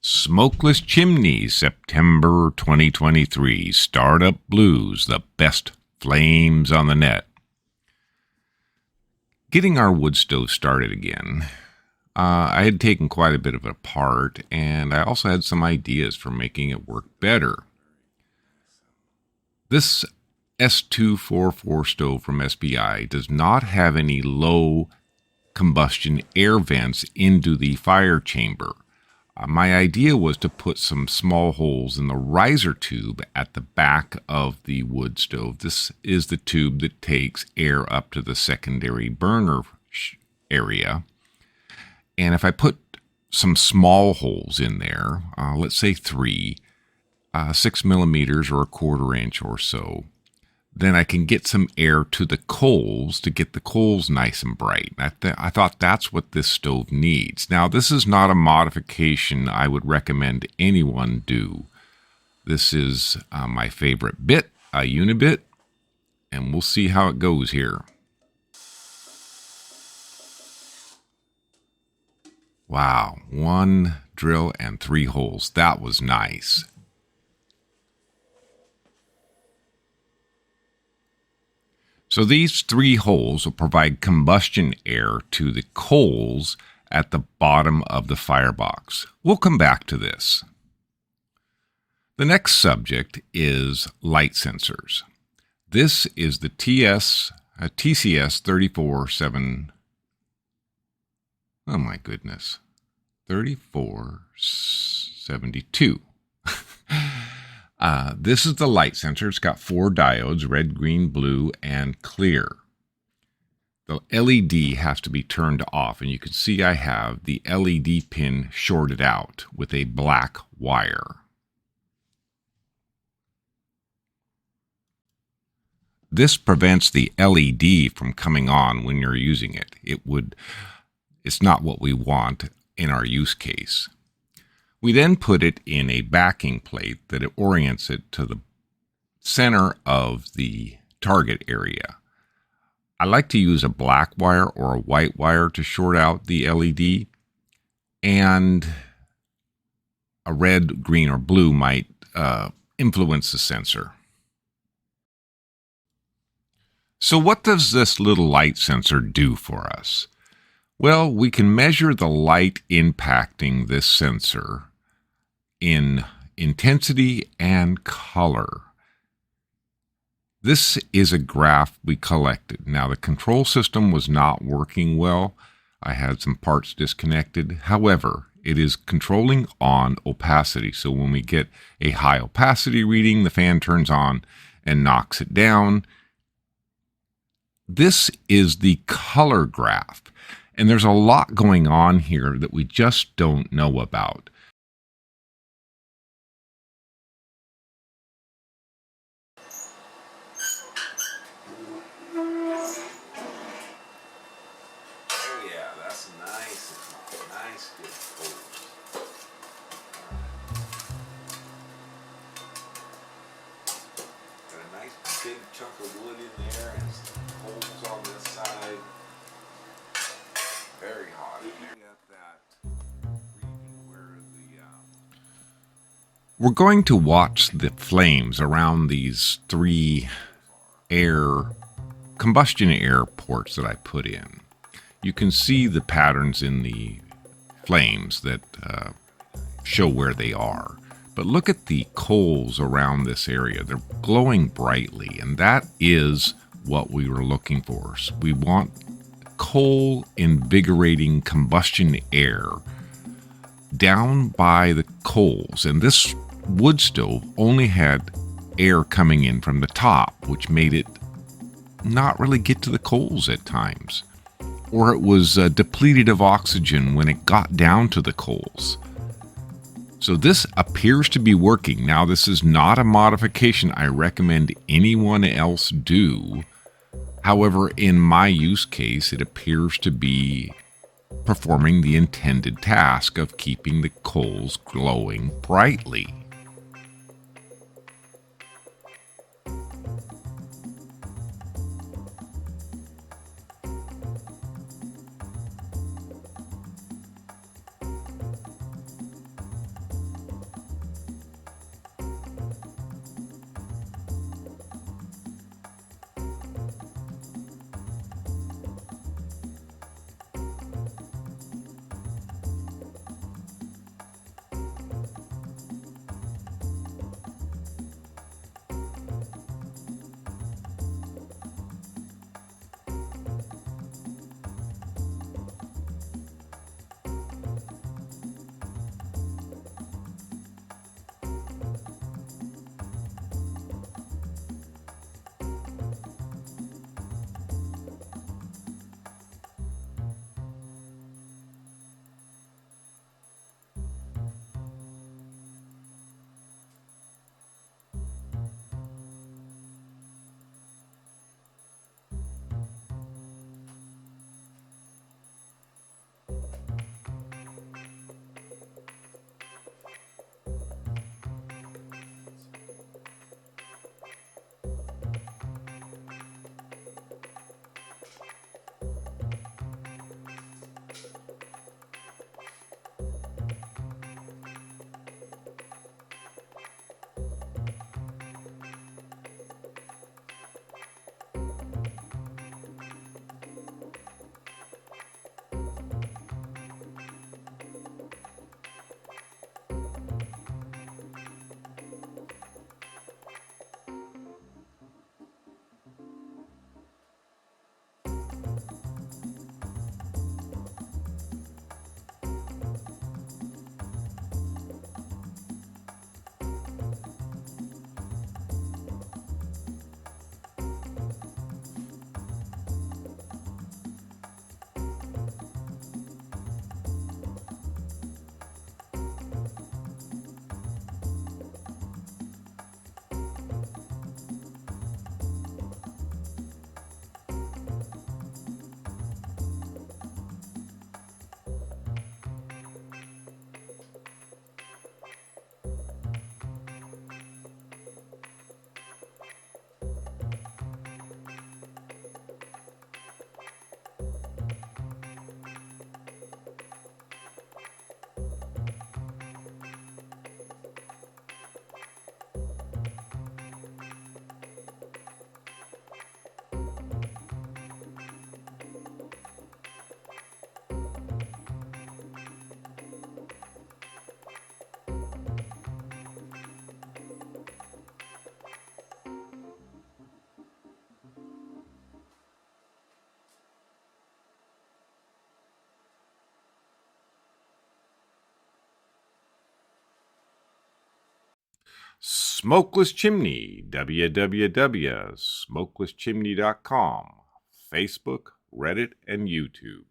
Smokeless Chimney, September 2023. Startup Blues, the best flames on the net. Getting our wood stove started again. I had taken quite a bit of it apart, and I also had some ideas for making it work better. This S244 stove from SPI does not have any low combustion air vents into the fire chamber. My idea was to put some small holes in the riser tube at the back of the wood stove. This is the tube that takes air up to the secondary burner area. And if I put some small holes in there, let's say 3, 6 millimeters or a 1/4 inch or so, then I can get some air to the coals to get the coals nice and bright. I thought that's what this stove needs. Now, this is not a modification I would recommend anyone do. This is my favorite bit, a unibit, and we'll see how it goes here. Wow, 1 drill and 3 holes. That was nice. So these 3 holes will provide combustion air to the coals at the bottom of the firebox. We'll come back to this. The next subject is light sensors. This is the TCS 347. Oh my goodness, 3472. This is the light sensor. It's got 4 diodes, red, green, blue, and clear. The LED has to be turned off, and you can see I have the LED pin shorted out with a black wire. This prevents the LED from coming on when you're using it. It's not what we want in our use case. We then put it in a backing plate that it orients it to the center of the target area. I like to use a black wire or a white wire to short out the LED, and a red, green, or blue might influence the sensor. So what does this little light sensor do for us? Well, we can measure the light impacting this sensor in intensity and color. This is a graph we collected. Now, the control system was not working well. I had some parts disconnected. However, it is controlling on opacity. So when we get a high opacity reading, the fan turns on and knocks it down. This is the color graph. And there's a lot going on here that we just don't know about. Oh yeah, that's nice good coals. Got a nice big chunk of wood in there and some holes on this side. Very hot in here. We're going to watch the flames around these 3 combustion air ports that I put in. You can see the patterns in the flames that show where they are. But look at the coals around this area. They're glowing brightly, and that is what we were looking for. We want coal invigorating combustion air down by the coals, and this wood stove only had air coming in from the top, which made it not really get to the coals at times, or it was depleted of oxygen when it got down to the coals. So this appears to be working. Now, this is not a modification I recommend anyone else do. However, in my use case, it appears to be performing the intended task of keeping the coals glowing brightly. Smokeless Chimney, www.smokelesschimney.com, Facebook, Reddit, and YouTube.